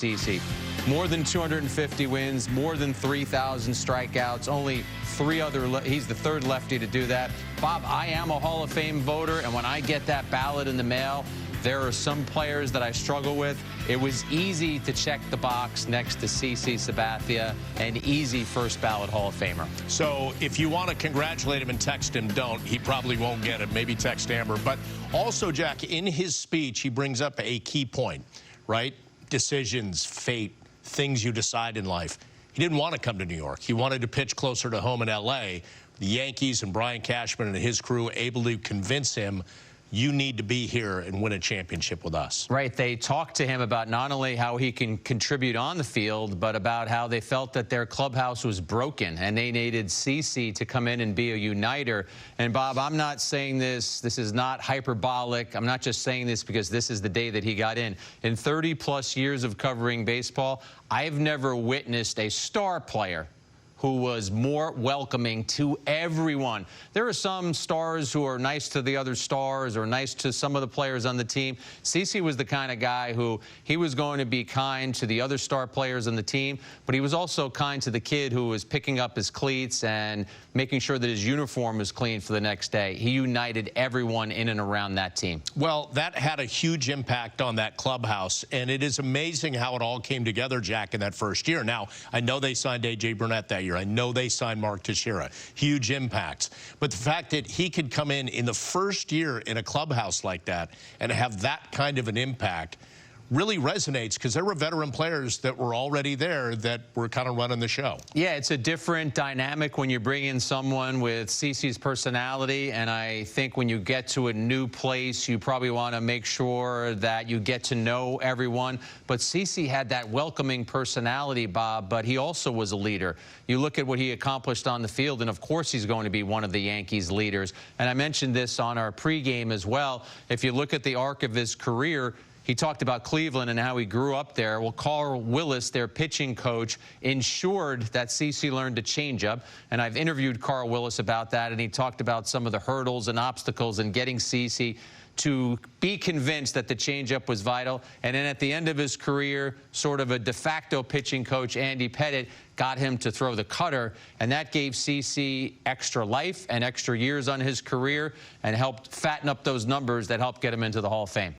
CC. More than 250 wins, more than 3,000 strikeouts, only he's the third lefty to do that. Bob, I am a Hall of Fame voter, and when I get that ballot in the mail, there are some players that I struggle with. It was easy to check the box next to CC Sabathia, an easy first ballot Hall of Famer. So if you want to congratulate him and text him, don't. He probably won't get it. Maybe text Amber. But also, Jack, in his speech, he brings up a key point, right? Decisions, fate, things you decide in life. He didn't want to come to New York. He wanted to pitch closer to home in L.A. The Yankees and Brian Cashman and his crew able to convince him, you need to be here and win a championship with us. Right. They talked to him about not only how he can contribute on the field, but about how they felt that their clubhouse was broken and they needed CC to come in and be a uniter. And, Bob, I'm not saying this is not hyperbolic. I'm not just saying this because this is the day that he got in. In 30-plus years of covering baseball, I've never witnessed a star player who was more welcoming to everyone. There are some stars who are nice to the other stars or nice to some of the players on the team. CC was the kind of guy who he was going to be kind to the other star players on the team, but he was also kind to the kid who was picking up his cleats and making sure that his uniform was clean for the next day. He united everyone in and around that team. Well, that had a huge impact on that clubhouse, and it is amazing how it all came together, Jack, in that first year. Now, I know they signed A.J. Burnett that year. I know they signed Mark Teixeira. Huge impacts. But the fact that he could come in the first year in a clubhouse like that and have that kind of an impact really resonates, because there were veteran players that were already there that were kind of running the show. Yeah, it's a different dynamic when you bring in someone with CC's personality, and I think when you get to a new place, you probably want to make sure that you get to know everyone. But CC had that welcoming personality, Bob, but he also was a leader. You look at what he accomplished on the field, and of course he's going to be one of the Yankees' leaders. And I mentioned this on our pregame as well. If you look at the arc of his career, he talked about Cleveland and how he grew up there. Well, Carl Willis, their pitching coach, ensured that CC learned a changeup. And I've interviewed Carl Willis about that, and he talked about some of the hurdles and obstacles in getting CC to be convinced that the changeup was vital. And then at the end of his career, sort of a de facto pitching coach, Andy Pettitte, got him to throw the cutter, and that gave CC extra life and extra years on his career and helped fatten up those numbers that helped get him into the Hall of Fame.